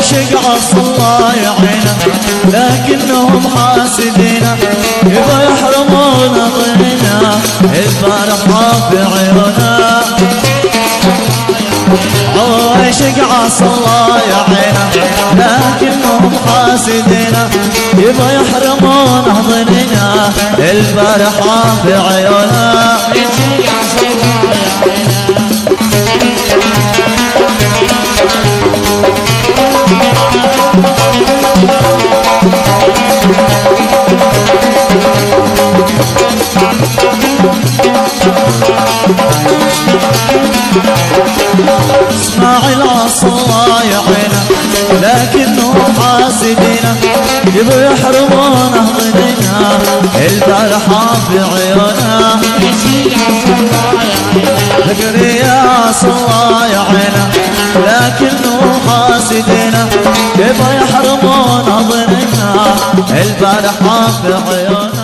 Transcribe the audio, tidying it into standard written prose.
عاشق عصى الله يعينه لكنهم حاسدينه يبغى يحرمونا ظننا الفرحة في عيونه. عاشق عصى الله يعينه لكنهم حاسدينه يبغى يحرمونا ظننا الفرحة في عيونه. اسماعيل عصى الله يعينه لكنهم حاسدينه يبغوا يحرمونه ظننا الفرحة في عيونه. زكريا عصى الله يعينه لكنهم حاسدينه يبغوا يحرمونه ظننا الفرحة في عيونه.